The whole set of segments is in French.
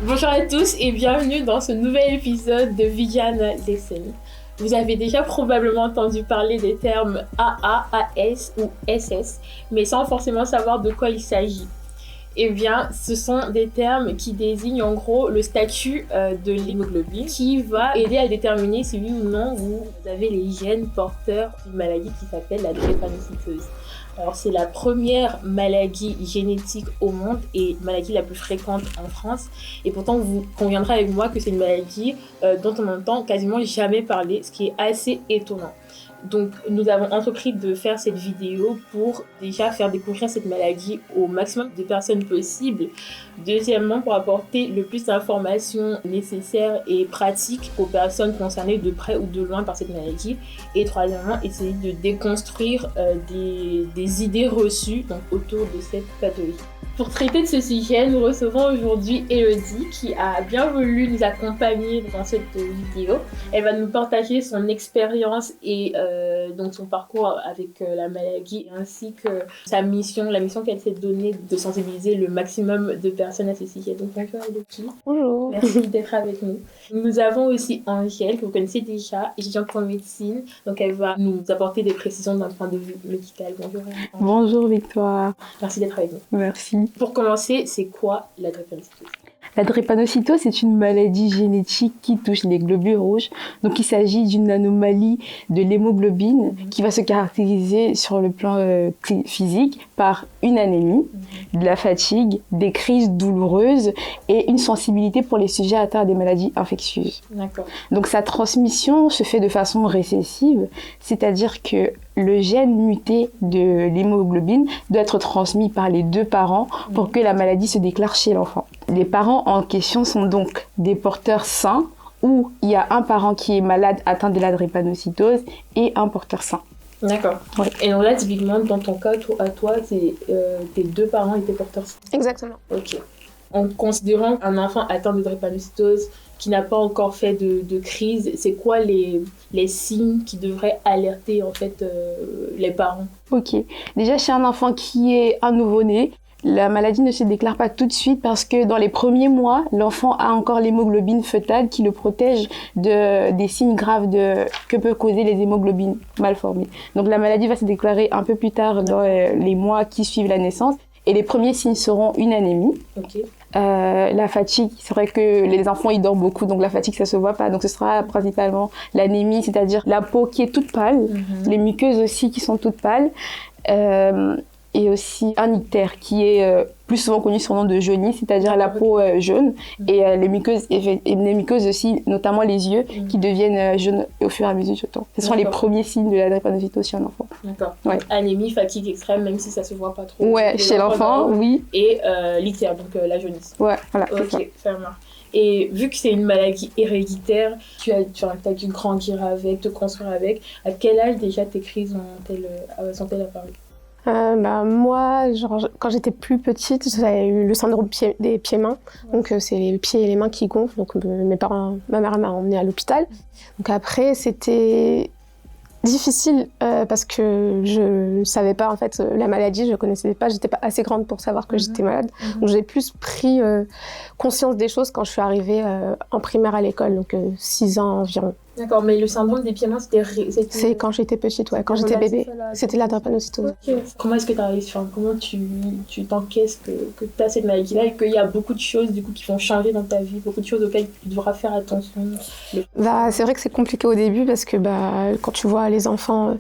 Bonjour à tous et bienvenue dans ce nouvel épisode de Vegan Lesson. Vous avez déjà probablement entendu parler des termes AA, AS ou SS, mais sans forcément savoir de quoi il s'agit. Eh bien, ce sont des termes qui désignent en gros le statut de l'hémoglobine qui va aider à déterminer si oui ou non vous avez les gènes porteurs d'une maladie qui s'appelle la drépanocytose. Alors, c'est la première maladie génétique au monde et maladie la plus fréquente en France. Et pourtant, vous conviendrez avec moi que c'est une maladie dont on n'entend quasiment jamais parler, ce qui est assez étonnant. Donc, nous avons entrepris de faire cette vidéo pour déjà faire découvrir cette maladie au maximum de personnes possible. Deuxièmement, pour apporter le plus d'informations nécessaires et pratiques aux personnes concernées de près ou de loin par cette maladie. Et troisièmement, essayer de déconstruire des idées reçues donc, autour de cette pathologie. Pour traiter de ce sujet, nous recevons aujourd'hui Elodie qui a bien voulu nous accompagner dans cette vidéo. Elle va nous partager son expérience et donc son parcours avec la maladie ainsi que sa mission, la mission qu'elle s'est donnée de sensibiliser le maximum de personnes à ce sujet. Donc bonjour Elodie. Bonjour. Merci d'être avec nous. Nous avons aussi Angèle que vous connaissez déjà, étudiante en médecine. Donc elle va nous apporter des précisions d'un point de vue médical. Bonjour Angèle. Bonjour Victoire. Merci d'être avec nous. Merci. Pour commencer, c'est quoi la drépanocytose ? La drépanocytose, c'est une maladie génétique qui touche les globules rouges. Donc, il s'agit d'une anomalie de l'hémoglobine qui va se caractériser sur le plan physique par une anémie, de la fatigue, des crises douloureuses et une sensibilité pour les sujets atteints des maladies infectieuses. D'accord. Donc, sa transmission se fait de façon récessive, c'est-à-dire que le gène muté de l'hémoglobine doit être transmis par les deux parents pour que la maladie se déclare chez l'enfant. Les parents en question sont donc des porteurs sains où il y a un parent qui est malade atteint de la drépanocytose et un porteur sain. D'accord. Ouais. Et donc là, typiquement, dans ton cas, à toi, tes deux parents étaient porteurs sains. Exactement. Ok. En considérant un enfant atteint de drépanocytose qui n'a pas encore fait de crise, c'est quoi les signes qui devraient alerter en fait les parents ? Ok. Déjà, chez un enfant qui est un nouveau-né, la maladie ne se déclare pas tout de suite parce que dans les premiers mois, l'enfant a encore l'hémoglobine fœtale qui le protège des signes graves que peuvent causer les hémoglobines mal formées. Donc la maladie va se déclarer un peu plus tard dans les mois qui suivent la naissance et les premiers signes seront une anémie. Okay. La fatigue, c'est vrai que les enfants ils dorment beaucoup, donc la fatigue ça se voit pas, donc ce sera principalement l'anémie, c'est-à-dire la peau qui est toute pâle, les muqueuses aussi qui sont toutes pâles, et aussi un ictère qui est plus souvent connu sous le nom de jaunisse, c'est-à-dire la peau jaune, et les muqueuses aussi, notamment les yeux, qui deviennent jaunes au fur et à mesure du temps. Ce sont les premiers signes de la drépanocytose chez un enfant. D'accord. Ouais. Anémie, fatigue extrême, même si ça se voit pas trop. Ouais, chez l'enfant, oui. Et l'ictère, donc la jaunisse. Ouais, voilà. Ok, ça marche. Et vu que c'est une maladie héréditaire, tu as dû grandir avec, te construire avec. À quel âge déjà tes crises sont-elles apparues ? Moi, quand j'étais plus petite, j'avais eu le syndrome des pieds-mains. Donc, c'est les pieds et les mains qui gonflent. Donc, ma mère m'a emmenée à l'hôpital. Donc, après, c'était difficile parce que je ne savais pas en fait la maladie, je ne connaissais pas, j'étais pas assez grande pour savoir que j'étais malade. Donc, j'ai plus pris conscience des choses quand je suis arrivée en primaire à l'école, donc 6 ans environ. D'accord, mais le syndrome des pieds-mains, c'est quand j'étais petite, ouais, quand j'étais bébé. C'était la drépanocytose. Okay. Comment est-ce que tu arrives, comment tu t'encaisses que tu as cette maladie-là et qu'il y a beaucoup de choses du coup, qui vont changer dans ta vie, beaucoup de choses auxquelles tu devras faire attention? C'est vrai que c'est compliqué au début parce que quand tu vois les enfants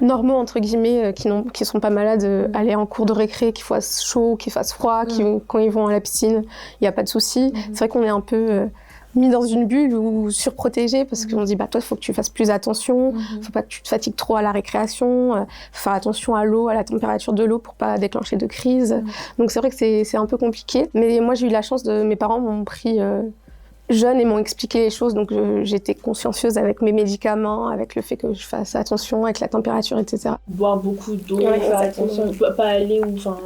normaux, entre guillemets, qui sont pas malades, aller en cours de récré, qu'il fasse chaud, qu'il fasse froid, quand ils vont à la piscine, il n'y a pas de souci. C'est vrai qu'on est un peu mis dans une bulle ou surprotégé parce qu'on dit toi il faut que tu fasses plus attention, faut pas que tu te fatigues trop à la récréation, faut faire attention à l'eau, à la température de l'eau pour pas déclencher de crise. Donc c'est vrai que c'est un peu compliqué, mais moi j'ai eu la chance mes parents m'ont pris jeune et m'ont expliqué les choses, donc j'étais consciencieuse avec mes médicaments, avec le fait que je fasse attention avec la température, etc. Boire beaucoup d'eau, faire attention, pas aller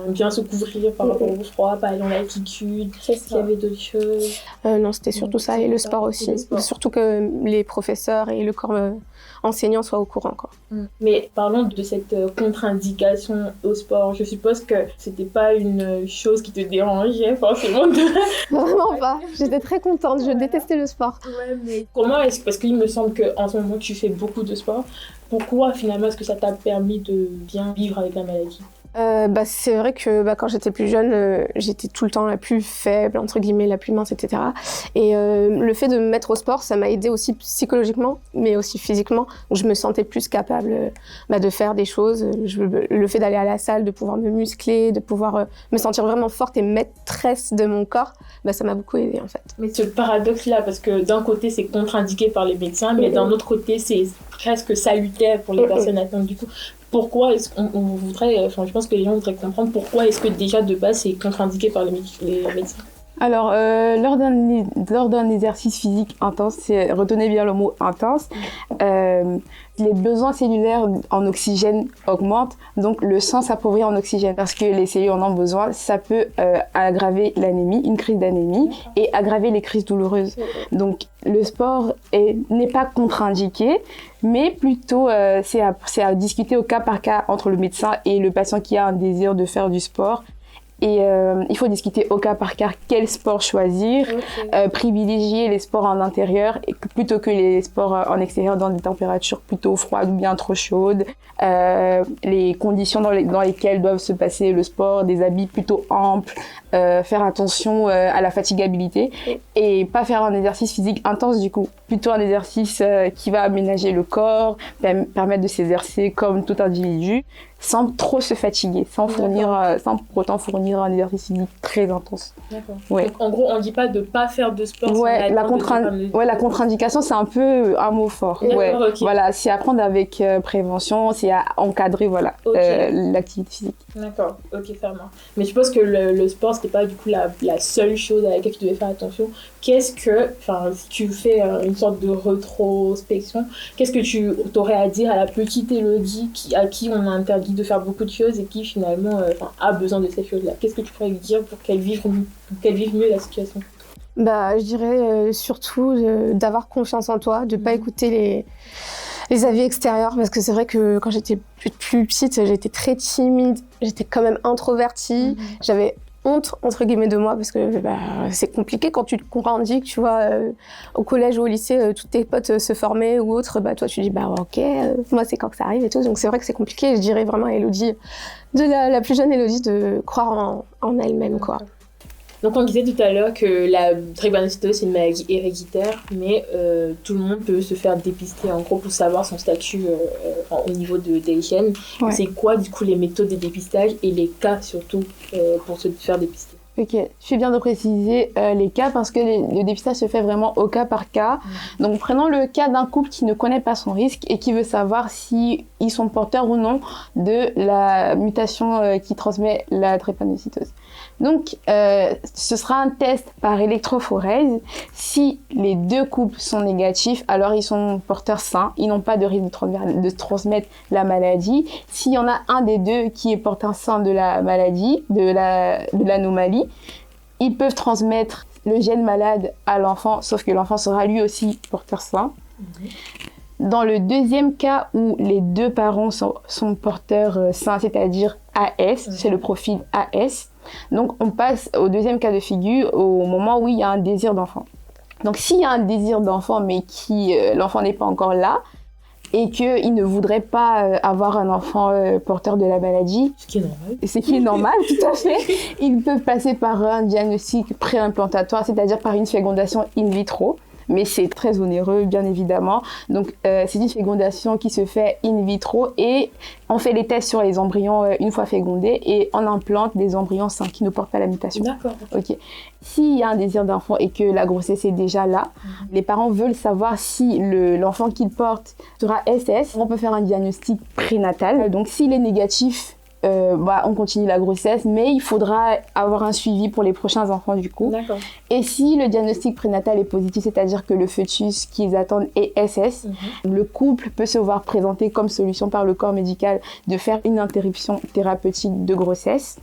bien se couvrir par rapport au froid, pas aller en altitude, s'il y avait d'autres choses. Non, c'était surtout ça, et le sport aussi. Surtout que les professeurs et le corps enseignants soient au courant, quoi. Mais parlons de cette contre-indication au sport. Je suppose que c'était pas une chose qui te dérangeait forcément Vraiment pas. J'étais très contente. Je détestais le sport. Ouais, mais comment est-ce... Parce qu'il me semble qu'en ce moment, tu fais beaucoup de sport. Pourquoi, finalement, est-ce que ça t'a permis de bien vivre avec la maladie ? C'est vrai que quand j'étais plus jeune, j'étais tout le temps la plus faible, entre guillemets, la plus mince, etc. Et le fait de me mettre au sport, ça m'a aidée aussi psychologiquement, mais aussi physiquement. Donc, je me sentais plus capable de faire des choses. Le fait d'aller à la salle, de pouvoir me muscler, de pouvoir me sentir vraiment forte et maîtresse de mon corps, ça m'a beaucoup aidée en fait. Mais ce paradoxe-là, parce que d'un côté, c'est contre-indiqué par les médecins, mais d'un autre côté, c'est presque salutaire pour les personnes atteintes du coup. Pourquoi est-ce qu'on voudrait, je pense que les gens voudraient comprendre pourquoi est-ce que déjà de base c'est contre-indiqué par les médecins. Alors, lors d'un exercice physique intense, retenez bien le mot intense, les besoins cellulaires en oxygène augmentent, donc le sang s'appauvrit en oxygène parce que les cellules en ont besoin. Ça peut aggraver l'anémie, une crise d'anémie, et aggraver les crises douloureuses. Donc, le sport n'est pas contre-indiqué, mais plutôt c'est à discuter au cas par cas entre le médecin et le patient qui a un désir de faire du sport. Et il faut discuter au cas par cas quel sport choisir, privilégier les sports en intérieur plutôt que les sports en extérieur dans des températures plutôt froides ou bien trop chaudes, les conditions dans lesquelles doivent se passer le sport, des habits plutôt amples, faire attention à la fatigabilité et pas faire un exercice physique intense du coup, plutôt un exercice qui va aménager le corps, permettre de s'exercer comme tout individu, sans trop se fatiguer, sans pour autant fournir un exercice physique très intense. D'accord. Ouais. Donc, en gros, on dit pas de pas faire de sport. La contre-indication, c'est un peu un mot fort. Ouais. Okay. Voilà, c'est à prendre avec prévention, c'est à encadrer l'activité physique. D'accord, ok, ça marche. Mais je pense que le sport, c'était pas du coup la seule chose à laquelle tu devais faire attention. Si tu fais une sorte de rétrospection, qu'est-ce que tu aurais à dire à la petite Élodie à qui on a interdit de faire beaucoup de choses et qui finalement a besoin de ces choses-là? Qu'est-ce que tu pourrais lui dire pour qu'elle vive mieux la situation? Je dirais surtout d'avoir confiance en toi, de pas écouter les avis extérieurs, parce que c'est vrai que quand j'étais plus petite, j'étais très timide, j'étais quand même introvertie, j'avais honte entre guillemets de moi parce que c'est compliqué quand tu grandis, que tu vois au collège ou au lycée tous tes potes se formaient ou autres, toi tu dis ok, moi c'est quand que ça arrive et tout, donc c'est vrai que c'est compliqué. Je dirais vraiment à Élodie, de la plus jeune Élodie, de croire en elle-même quoi. Donc on disait tout à l'heure que la drépanocytose c'est une maladie héréditaire, mais tout le monde peut se faire dépister en gros pour savoir son statut au niveau de l'hygiène. Ouais. C'est quoi du coup les méthodes de dépistage et les cas surtout pour se faire dépister? Ok, je fais bien de préciser les cas parce que le dépistage se fait vraiment au cas par cas. Donc prenons le cas d'un couple qui ne connaît pas son risque et qui veut savoir si ils sont porteurs ou non de la mutation qui transmet la drépanocytose. Donc ce sera un test par électrophorèse. Si les deux couples sont négatifs, alors ils sont porteurs sains, ils n'ont pas de risque de transmettre la maladie. S'il y en a un des deux qui est porteur sain de la maladie, de l'anomalie, ils peuvent transmettre le gène malade à l'enfant, sauf que l'enfant sera lui aussi porteur sain. Dans le deuxième cas où les deux parents sont porteurs sains, c'est-à-dire AS, c'est le profil AS, donc on passe au deuxième cas de figure au moment où il y a un désir d'enfant. Donc s'il y a un désir d'enfant mais l'enfant n'est pas encore là, et qu'il ne voudrait pas avoir un enfant porteur de la maladie. Ce qui est normal. Ce qui est normal, tout à fait. Ils peuvent passer par un diagnostic préimplantatoire, c'est-à-dire par une fécondation in vitro. Mais c'est très onéreux, bien évidemment. Donc, c'est une fécondation qui se fait in vitro et on fait les tests sur les embryons une fois fécondés et on implante des embryons sains qui ne portent pas la mutation. D'accord. Ok. S'il y a un désir d'enfant et que la grossesse est déjà là, les parents veulent savoir si l'enfant qu'ils portent sera SS. On peut faire un diagnostic prénatal. Donc, s'il est négatif, on continue la grossesse, mais il faudra avoir un suivi pour les prochains enfants du coup. D'accord. Et si le diagnostic prénatal est positif, c'est-à-dire que le fœtus qu'ils attendent est SS, le couple peut se voir présenter comme solution par le corps médical de faire une interruption thérapeutique de grossesse.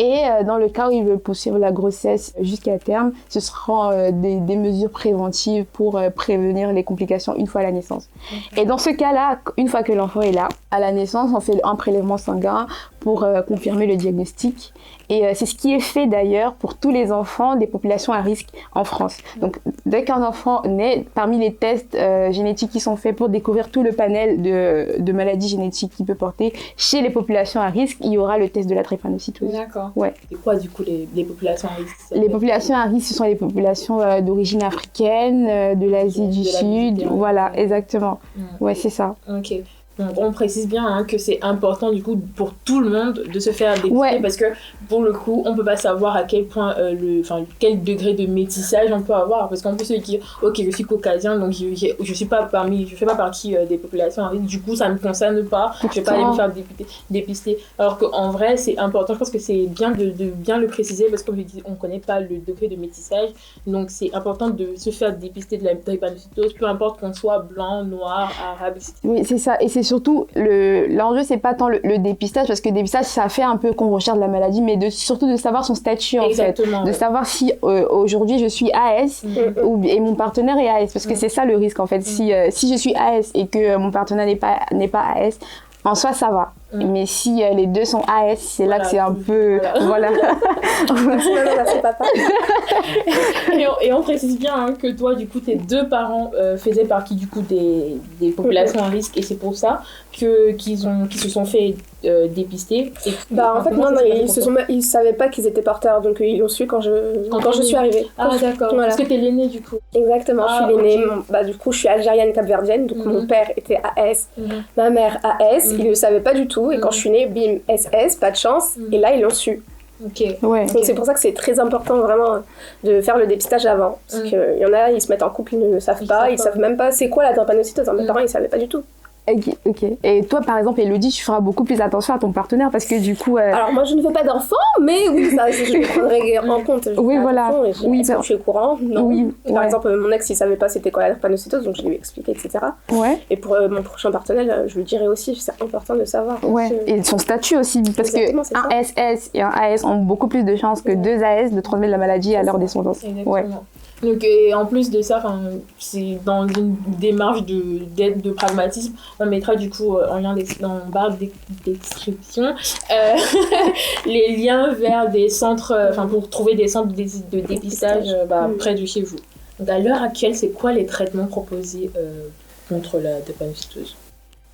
Et dans le cas où ils veulent poursuivre la grossesse jusqu'à terme, ce seront des mesures préventives pour prévenir les complications une fois à la naissance. Et dans ce cas-là, une fois que l'enfant est là, à la naissance, on fait un prélèvement sanguin pour confirmer le diagnostic. Et c'est ce qui est fait d'ailleurs pour tous les enfants des populations à risque en France. Donc, dès qu'un enfant naît, parmi les tests génétiques qui sont faits pour découvrir tout le panel de maladies génétiques qu'il peut porter, chez les populations à risque, il y aura le test de la drépanocytose. D'accord. Ouais. C'est quoi, du coup, les populations à risque? Les populations à risque, ce sont les populations d'origine africaine, de l'Asie du Sud. Voilà, exactement. Ouais, c'est ça. Ok. Donc, on précise bien que c'est important du coup pour tout le monde de se faire dépister parce que pour le coup on peut pas savoir à quel point quel degré de métissage on peut avoir, parce qu'on peut se dire ok, je suis caucasien donc je fais pas partie des populations à risque, du coup ça me concerne pas, je vais pas aller me faire dépister, alors qu'en vrai c'est important. Je pense que c'est bien de bien le préciser parce qu'on on connaît pas le degré de métissage, donc c'est important de se faire dépister de la drépanocytose, peu importe qu'on soit blanc, noir, arabe, etc. Oui, c'est ça. Et c'est surtout, l'enjeu, c'est pas tant le dépistage, parce que le dépistage, ça fait un peu qu'on recherche la maladie, mais surtout de savoir son statut, en fait. De savoir si aujourd'hui je suis AS et mon partenaire est AS, parce que c'est ça le risque, en fait. Si je suis AS et que mon partenaire n'est pas AS, en soi, ça va. Mais si les deux sont AS, c'est là que c'est un peu... Voilà. Et on précise bien que toi, du coup, tes deux parents faisaient partie du coup des populations à risque, et c'est pour ça qu'ils se sont fait dépister. Et en fait, non, ils savaient pas qu'ils étaient porteurs, donc ils l'ont su quand je suis arrivée. Ah, d'accord. Voilà. Parce que t'es l'aînée, du coup. Exactement, je suis l'aînée. Du coup, je suis algérienne capverdienne, donc mon père était AS, ma mère AS, ils le savaient pas du tout. Et quand je suis née, bim, SS, pas de chance. Et là, ils l'ont su. Okay. Ouais. Donc c'est pour ça que c'est très important vraiment de faire le dépistage avant. Parce qu'il y en a, ils se mettent en couple, ils ne savent pas, ils savent même pas c'est quoi la drépanocytose. Mes parents, ils savaient pas du tout. Ok. Et toi, par exemple, Elodie, tu feras beaucoup plus attention à ton partenaire parce que du coup... Alors moi, je ne veux pas d'enfant, mais oui, ça, je le prendrai en compte. Oui, voilà. Est-ce que je suis au courant? Non. Oui. Par exemple, mon ex, il savait pas c'était quoi la drépanocytose, donc je lui ai expliqué, etc. Ouais. Et pour mon prochain partenaire, je lui dirai aussi, c'est important de savoir. Ouais. Et son statut aussi, parce que un SS et un AS ont beaucoup plus de chances que deux AS de transmettre la maladie à leur descendance. Ouais. Donc, et en plus de ça, c'est dans une démarche d'aide, de pragmatisme, on mettra du coup en lien dans la barre de description les liens vers des centres, pour trouver des centres de dépistage près de chez vous. Donc à l'heure actuelle, c'est quoi les traitements proposés contre la drépanocytose?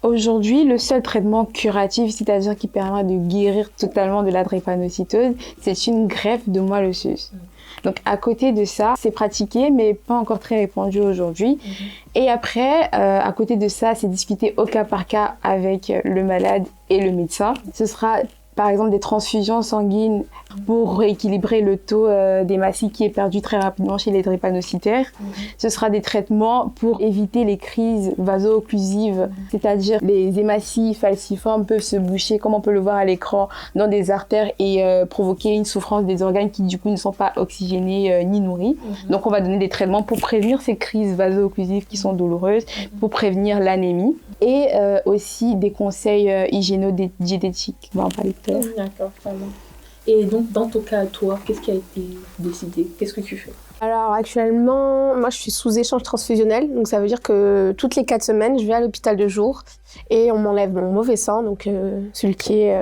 Aujourd'hui, le seul traitement curatif, c'est-à-dire qui permet de guérir totalement de la drépanocytose, c'est une greffe de moelle osseuse. Donc à côté de ça, c'est pratiqué mais pas encore très répandu aujourd'hui. Et après, à côté de ça, c'est discuté au cas par cas avec le malade et le médecin. Ce sera par exemple des transfusions sanguines pour rééquilibrer le taux d'hématie qui est perdu très rapidement chez les drépanocytaires. Ce sera des traitements pour éviter les crises vaso-occlusives, c'est-à-dire les hématies falciformes peuvent se boucher, comme on peut le voir à l'écran, dans des artères et provoquer une souffrance des organes qui du coup ne sont pas oxygénés ni nourris. Donc on va donner des traitements pour prévenir ces crises vaso-occlusives qui sont douloureuses, pour prévenir l'anémie. Et aussi des conseils hygiéno-diététiques. On va en parler tout à l'heure. D'accord, vraiment. Et donc, dans ton cas, toi, qu'est-ce qui a été décidé? Qu'est-ce que tu fais? Alors actuellement, moi je suis sous échange transfusionnel, donc ça veut dire que toutes les 4 semaines, je vais à l'hôpital de jour et on m'enlève mon mauvais sang, donc celui qui est...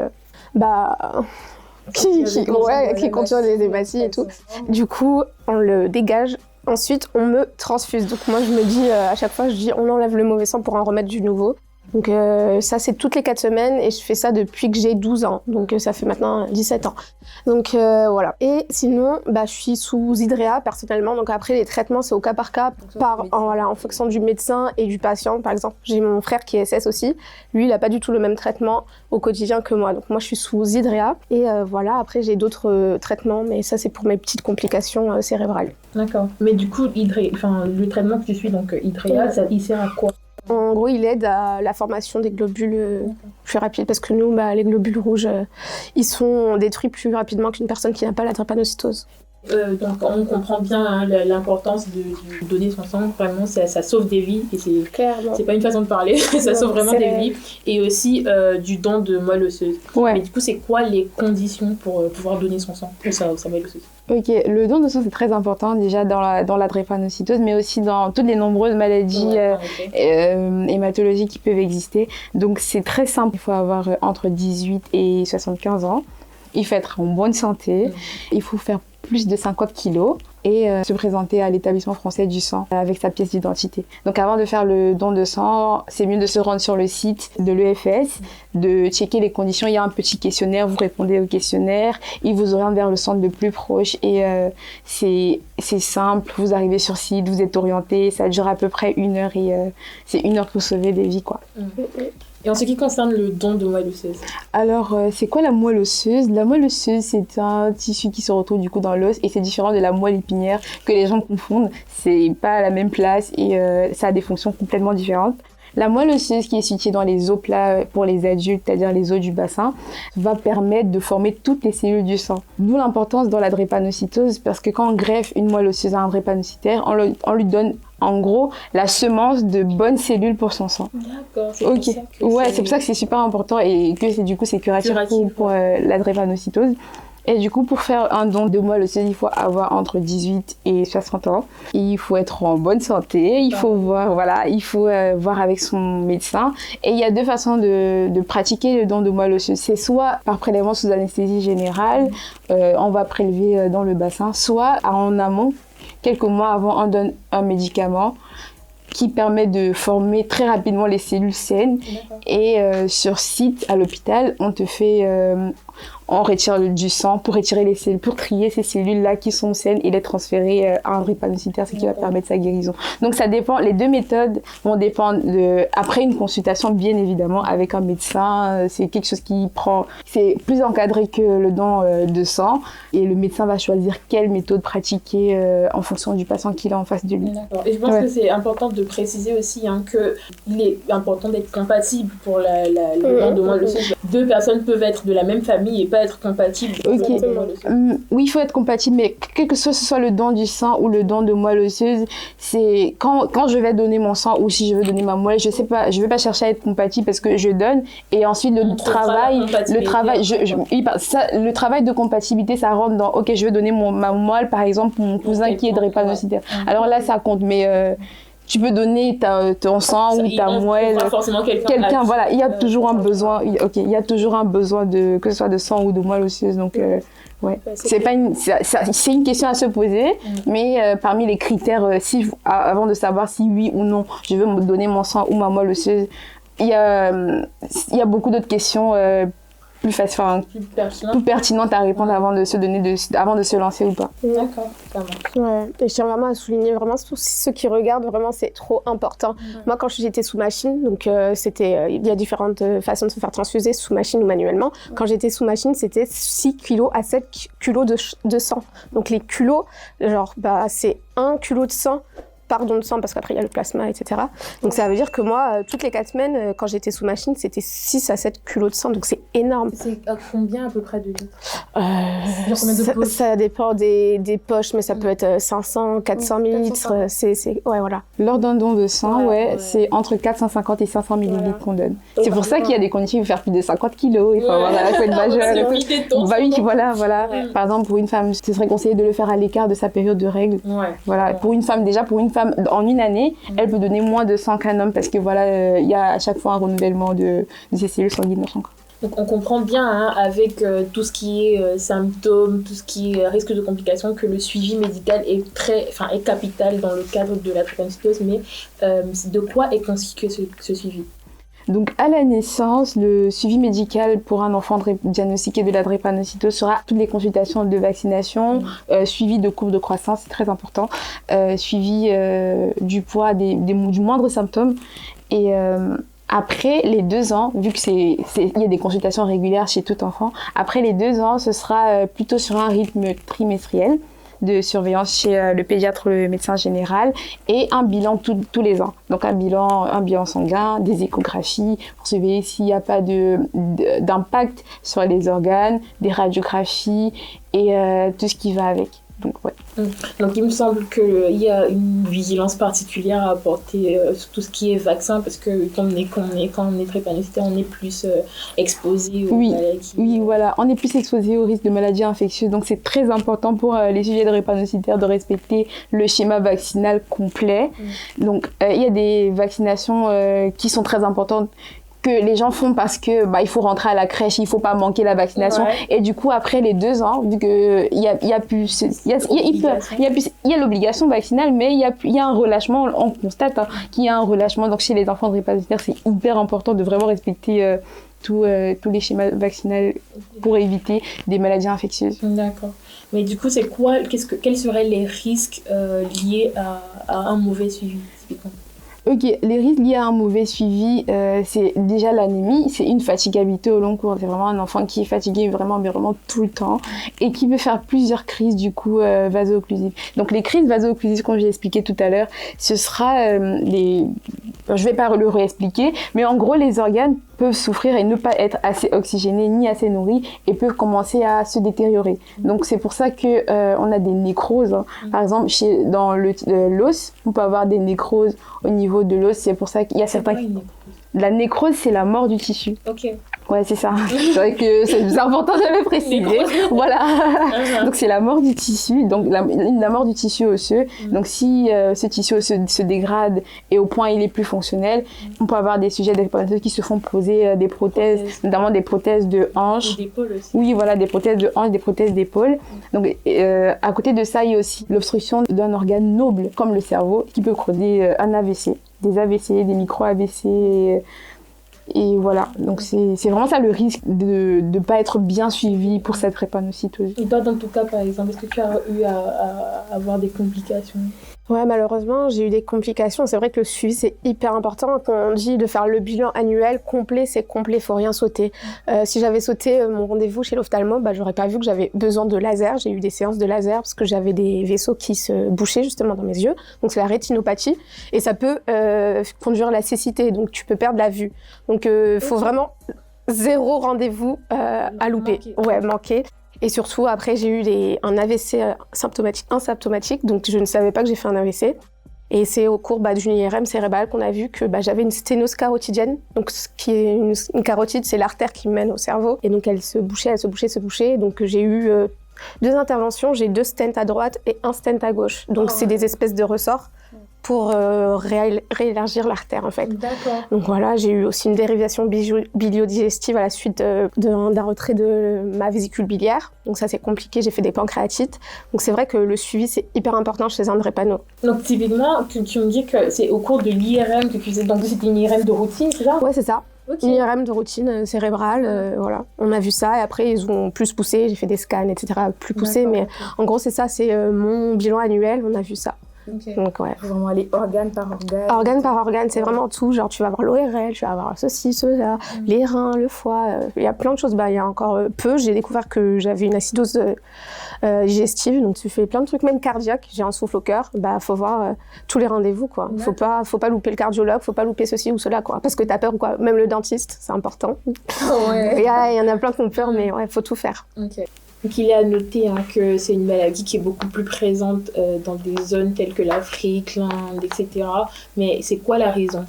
qui contient les hématies et tout. Du coup, on le dégage. Ensuite, on me transfuse. Donc moi, je me dis, à chaque fois, on enlève le mauvais sang pour en remettre du nouveau. Donc ça, c'est toutes les 4 semaines et je fais ça depuis que j'ai 12 ans. Donc ça fait maintenant 17 ans. Donc voilà. Et sinon, je suis sous Hydrea personnellement. Donc après, les traitements, c'est au cas par cas, en fonction du médecin et du patient. Par exemple, j'ai mon frère qui est SS aussi. Lui, il n'a pas du tout le même traitement au quotidien que moi. Donc moi, je suis sous Hydrea. Et voilà, après, j'ai d'autres traitements, mais ça, c'est pour mes petites complications cérébrales. D'accord. Mais du coup, le traitement que tu suis, donc Hydrea, il sert à quoi? En gros, il aide à la formation des globules plus rapide parce que nous, les globules rouges, ils sont détruits plus rapidement qu'une personne qui n'a pas la drépanocytose. Donc on comprend bien hein, l'importance de donner son sang, vraiment ça sauve des vies et c'est pas une façon de parler, ça sauve vraiment des vies. Et aussi du don de moelle osseuse. Mais du coup c'est quoi les conditions pour pouvoir donner son sang ou sa moelle osseuse? Ok, le don de sang c'est très important déjà dans la drépanocytose, mais aussi dans toutes les nombreuses maladies hématologiques qui peuvent exister. Donc c'est très simple, il faut avoir entre 18 et 75 ans, il faut être en bonne santé, il faut faire plus de 50 kilos et se présenter à l'établissement français du sang avec sa pièce d'identité. Donc avant de faire le don de sang, c'est mieux de se rendre sur le site de l'EFS, de checker les conditions. Il y a un petit questionnaire, vous répondez au questionnaire, il vous oriente vers le centre le plus proche et c'est simple, vous arrivez sur site, vous êtes orienté, ça dure à peu près 1 heure et c'est 1 heure pour sauver des vies quoi. Et en ce qui concerne le don de moelle osseuse? Alors, c'est quoi la moelle osseuse? La moelle osseuse, c'est un tissu qui se retrouve du coup dans l'os et c'est différent de la moelle épinière que les gens confondent. C'est pas à la même place et ça a des fonctions complètement différentes. La moelle osseuse qui est située dans les os plats pour les adultes, c'est-à-dire les os du bassin, va permettre de former toutes les cellules du sang. D'où l'importance dans la drépanocytose parce que quand on greffe une moelle osseuse à un drépanocytaire, on lui donne en gros la semence de bonnes cellules pour son sang. D'accord, c'est pour ça que c'est pour ça que c'est super important et que c'est curatif pour la drépanocytose. Et du coup, pour faire un don de moelle osseuse, il faut avoir entre 18 et 60 ans. Il faut être en bonne santé, il faut voir avec son médecin. Et il y a 2 façons de pratiquer le don de moelle osseuse. C'est soit par prélèvement sous anesthésie générale, on va prélever dans le bassin, soit en amont, quelques mois avant, on donne un médicament qui permet de former très rapidement les cellules saines. Et sur site, à l'hôpital, on retire du sang pour retirer les cellules, pour trier ces cellules-là qui sont saines et les transférer à un drépanocytaire, ce qui va permettre sa guérison. Donc ça dépend, les 2 méthodes vont dépendre après une consultation, bien évidemment, avec un médecin. C'est quelque chose c'est plus encadré que le don de sang et le médecin va choisir quelle méthode pratiquer en fonction du patient qu'il a en face de lui. D'accord. Et je pense que c'est important de préciser aussi qu'il est important d'être compatible pour le don de moelle osseuse. 2 personnes peuvent être de la même famille et pas être compatibles. Oui, il faut être compatible, mais quel que soit le don du sang ou le don de moelle osseuse, c'est quand je vais donner mon sang ou si je veux donner ma moelle, je vais pas chercher à être compatible parce que je donne et ensuite le travail de compatibilité, ça rentre dans ok, je veux donner ma moelle par exemple pour mon cousin qui est drépanocytaire. Alors là, ça compte, mais tu peux donner ton sang ou ta moelle. Quelqu'un, voilà, il y a toujours un besoin. Il y a toujours un besoin que ce soit de sang ou de moelle osseuse. Donc, c'est une question à se poser, mais parmi les critères, avant de savoir si oui ou non je veux me donner mon sang ou ma moelle osseuse, il y a beaucoup d'autres questions plus pertinente à répondre avant de se lancer ou pas. D'accord, ça marche. Ouais, et je tiens vraiment à souligner, vraiment ceux qui regardent, vraiment c'est trop important. Moi quand j'étais sous machine, donc il y a différentes façons de se faire transfuser, sous machine ou manuellement. Quand j'étais sous machine, c'était 6 kg à 7 kg de sang. Donc les kilos, c'est 1 kg de sang par don de sang, parce qu'après il y a le plasma, etc. Donc ça veut dire que moi, toutes les 4 semaines, quand j'étais sous machine, c'était 6 à 7 kilos de sang, donc c'est énorme. C'est combien à peu près de litres? Combien de poches? Ça dépend des poches, mais ça peut être 500, 400 millilitres, ouais, voilà. Lors d'un don de sang, c'est entre 450 et 500 millilitres qu'on donne. C'est pour ça qu'il y a des conditions, il faut faire plus de 50 kilos, il faut être majeur. Voilà. Par exemple, pour une femme, ce serait conseillé de le faire à l'écart de sa période de règles. Pour une femme, en 1 année, elle peut donner moins de sang qu'un homme parce que il y a à chaque fois un renouvellement de ses cellules sanguines dans son corps. Donc on comprend bien avec tout ce qui est symptômes, tout ce qui est risque de complications, que le suivi médical est capital dans le cadre de la drépanocytose, mais de quoi est constitué ce suivi? Donc à la naissance, le suivi médical pour un enfant diagnostiqué de la drépanocytose sera toutes les consultations de vaccination, suivi de courbe de croissance, c'est très important, suivi du poids, du moindre symptôme. Et après les 2 ans, vu que il y a des consultations régulières chez tout enfant, après les 2 ans, ce sera plutôt sur un rythme trimestriel de surveillance chez le pédiatre, le médecin général, et un bilan tous les ans. Donc un bilan sanguin, des échographies pour surveiller s'il n'y a pas d'impact sur les organes, des radiographies et tout ce qui va avec. Donc, ouais. Donc il me semble qu'il y a une vigilance particulière à apporter sur tout ce qui est vaccin, parce que quand on est drépanocytaire, on est plus exposé aux maladies. Oui, voilà, on est plus exposé au risque de maladies infectieuses. Donc c'est très important pour les sujets de drépanocytaires de respecter le schéma vaccinal complet. Donc il y a des vaccinations qui sont très importantes, que les gens font parce que il faut rentrer à la crèche, il faut pas manquer la vaccination. Et du coup, après les 2 ans, vu que il y a l'obligation vaccinale, mais il y a un relâchement. On constate qu'il y a un relâchement. Donc chez les enfants drépanocytaires, c'est hyper important de vraiment respecter tous les schémas vaccinaux pour éviter des maladies infectieuses. D'accord. Mais du coup, quels seraient les risques liés à un mauvais suivi, typiquement? Ok, les risques liés à un mauvais suivi, c'est déjà l'anémie, c'est une fatigabilité au long cours. C'est vraiment un enfant qui est fatigué vraiment tout le temps et qui peut faire plusieurs crises du coup vaso-occlusives. Donc les crises vaso-occlusives, comme j'ai expliqué tout à l'heure, ce sera je vais pas le réexpliquer, mais en gros les organes peuvent souffrir et ne pas être assez oxygénés ni assez nourris et peuvent commencer à se détériorer. Donc c'est pour ça que on a des nécroses. Par exemple, dans l'os, on peut avoir des nécroses au niveau de l'os. C'est pour ça qu'il y a certains... La nécrose, c'est la mort du tissu. Ok. Ouais, c'est ça. C'est vrai que c'est important de le préciser. Voilà. Donc c'est la mort du tissu, donc la mort du tissu osseux. Donc si ce tissu osseux se dégrade et au point il est plus fonctionnel, on peut avoir des sujets drépanocytaires qui se font poser des prothèses, notamment des prothèses de hanches. Et d'épaule aussi. Oui, voilà, des prothèses de hanches, des prothèses d'épaule. Donc à côté de ça, il y a aussi l'obstruction d'un organe noble comme le cerveau qui peut causer un AVC, des AVC, des micro-AVC. Et voilà, donc c'est vraiment ça le risque de ne pas être bien suivi pour cette drépanocytose. Et toi, dans ton cas, par exemple, est-ce que tu as eu à avoir des complications? Ouais, malheureusement, j'ai eu des complications. C'est vrai que le suivi, c'est hyper important. Quand on dit de faire le bilan annuel complet, c'est complet, faut rien sauter. Si j'avais sauté mon rendez-vous chez l'ophtalmo, j'aurais pas vu que j'avais besoin de laser. J'ai eu des séances de laser parce que j'avais des vaisseaux qui se bouchaient justement dans mes yeux. Donc c'est la rétinopathie et ça peut conduire à la cécité. Donc tu peux perdre la vue. Donc faut vraiment 0 rendez-vous à louper. Manquer. Et surtout, après, j'ai eu un AVC asymptomatique, donc je ne savais pas que j'ai fait un AVC. Et c'est au cours d'une IRM cérébrale qu'on a vu que j'avais une sténose carotidienne. Donc, ce qui est une carotide, c'est l'artère qui mène au cerveau. Et donc, elle se bouchait. Donc, j'ai eu 2 interventions. J'ai 2 stents à droite et 1 stent à gauche. Donc, c'est des espèces de ressorts pour réélargir l'artère, en fait. D'accord. Donc voilà, j'ai eu aussi une dérivation biliodigestive à la suite d'un retrait de ma vésicule biliaire. Donc ça, c'est compliqué, j'ai fait des pancréatites. Donc c'est vrai que le suivi, c'est hyper important chez un drépano. Donc typiquement, tu me dis que c'est au cours de l'IRM que tu faisais, donc c'était une IRM de routine, c'est ça? Ouais, c'est ça. Okay. Une IRM de routine cérébrale, voilà. On a vu ça et après, ils ont plus poussé, j'ai fait des scans, etc. plus poussés. Mais en gros, c'est ça, c'est mon bilan annuel, on a vu ça. Okay. Donc ouais. Faut vraiment aller organe par organe. Organe par organe, c'est vraiment tout. Genre tu vas avoir l'ORL, tu vas avoir ceci, cela, les reins, le foie. Il y a plein de choses. Il y a encore peu, j'ai découvert que j'avais une acidose digestive. Donc tu fais plein de trucs, même cardiaque. J'ai un souffle au cœur. Faut voir tous les rendez-vous quoi. Faut pas louper le cardiologue, faut pas louper ceci ou cela quoi. Parce que t'as peur ou quoi. Même le dentiste, c'est important. Ouais. Il y en a plein qui ont peur, mais ouais, faut tout faire. Okay. Donc il est à noter que c'est une maladie qui est beaucoup plus présente dans des zones telles que l'Afrique, l'Inde, etc. Mais c'est quoi la raison?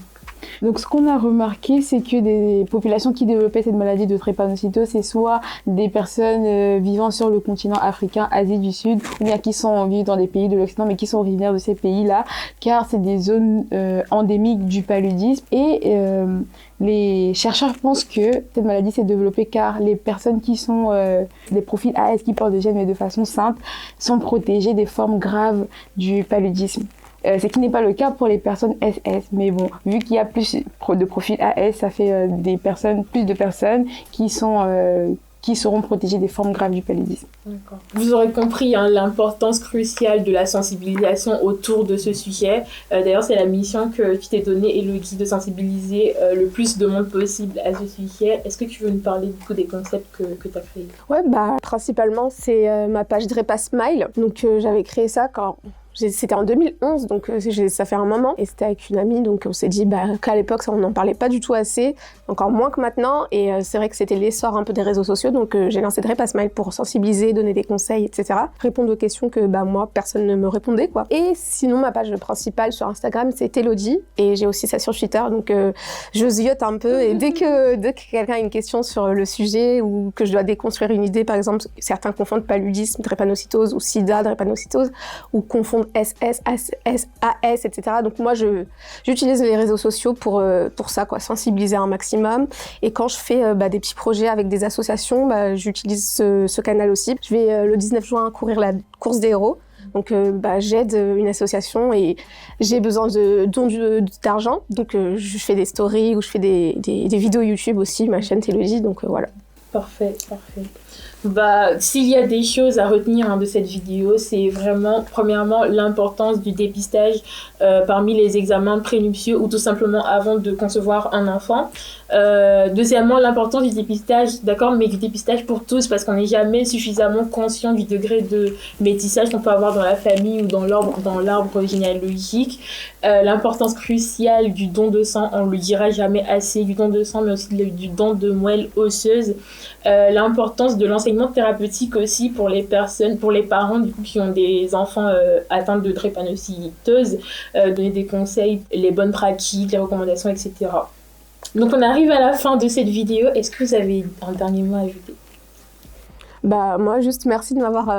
Donc ce qu'on a remarqué, c'est que des populations qui développaient cette maladie de drépanocytose, c'est soit des personnes vivant sur le continent africain, Asie du Sud, ou bien qui vivent dans des pays de l'Occident, mais qui sont originaires de ces pays-là, car c'est des zones endémiques du paludisme. Et les chercheurs pensent que cette maladie s'est développée car les personnes qui sont des profils AS qui portent des gènes mais de façon simple sont protégées des formes graves du paludisme. Ce qui n'est pas le cas pour les personnes SS, mais bon, vu qu'il y a plus de profils AS, ça fait plus de personnes qui seront protégées des formes graves du paludisme. D'accord. Vous aurez compris l'importance cruciale de la sensibilisation autour de ce sujet. D'ailleurs, c'est la mission que tu t'es donnée, Élodie, de sensibiliser le plus de monde possible à ce sujet. Est-ce que tu veux nous parler du coup des concepts que tu as créés? Ouais, principalement, c'est ma page Drépa Smile. Donc, j'avais créé ça quand C'était en 2011, donc ça fait un moment. Et c'était avec une amie, donc on s'est dit qu'à l'époque, on n'en parlait pas du tout assez, encore moins que maintenant. Et c'est vrai que c'était l'essor un peu des réseaux sociaux, donc j'ai lancé Drip Smile pour sensibiliser, donner des conseils, etc. Répondre aux questions que moi, personne ne me répondait, quoi. Et sinon, ma page principale sur Instagram, c'est Elodie. Et j'ai aussi ça sur Twitter, donc je ziote un peu. Et dès que quelqu'un a une question sur le sujet ou que je dois déconstruire une idée, par exemple, certains confondent paludisme, drépanocytose ou sida, drépanocytose, ou confondent SS, AS, etc. Donc moi, j'utilise les réseaux sociaux pour ça, quoi, sensibiliser un maximum. Et quand je fais des petits projets avec des associations, j'utilise ce canal aussi. Je vais le 19 juin courir la course des héros. Donc j'aide une association et j'ai besoin de dons d'argent. Donc je fais des stories ou je fais des vidéos YouTube aussi, ma chaîne Elodie, donc voilà. Parfait. S'il y a des choses à retenir de cette vidéo, c'est vraiment, premièrement, l'importance du dépistage parmi les examens prénuptiaux ou tout simplement avant de concevoir un enfant. Deuxièmement, l'importance du dépistage, d'accord, mais du dépistage pour tous, parce qu'on n'est jamais suffisamment conscient du degré de métissage qu'on peut avoir dans la famille ou dans l'arbre généalogique. L'importance cruciale du don de sang, on ne le dira jamais assez, du don de sang, mais aussi du don de moelle osseuse. L'importance de l'enseignement thérapeutique aussi pour les parents du coup, qui ont des enfants atteints de drépanocytose, donner des conseils, les bonnes pratiques, les recommandations, etc. Donc on arrive à la fin de cette vidéo. Est-ce que vous avez un dernier mot à ajouter ? Moi, juste merci de m'avoir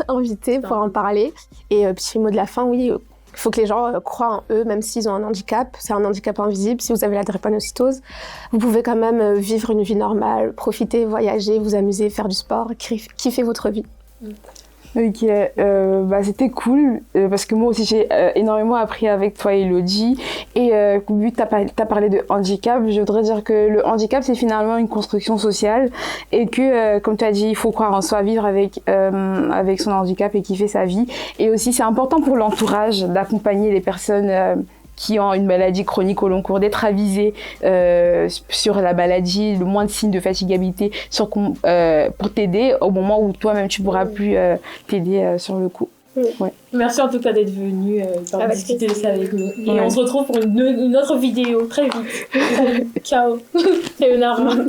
invité pour en parler. Et petit mot de la fin, oui, il faut que les gens croient en eux, même s'ils ont un handicap. C'est un handicap invisible. Si vous avez la drépanocytose, vous pouvez quand même vivre une vie normale, profiter, voyager, vous amuser, faire du sport, kiffer votre vie. Ok, c'était cool parce que moi aussi j'ai énormément appris avec toi Elodie et vu que t'as parlé de handicap, je voudrais dire que le handicap c'est finalement une construction sociale et que comme tu as dit il faut croire en soi, vivre avec son handicap et kiffer sa vie, et aussi c'est important pour l'entourage d'accompagner les personnes qui ont une maladie chronique au long cours, d'être avisés sur la maladie, le moins de signes de fatigabilité pour t'aider au moment où toi-même tu pourras plus t'aider sur le coup. Ouais. Merci en tout cas d'être venu discuter de ça avec nous. Et on se retrouve pour une autre vidéo très vite. Ciao. C'est une arme.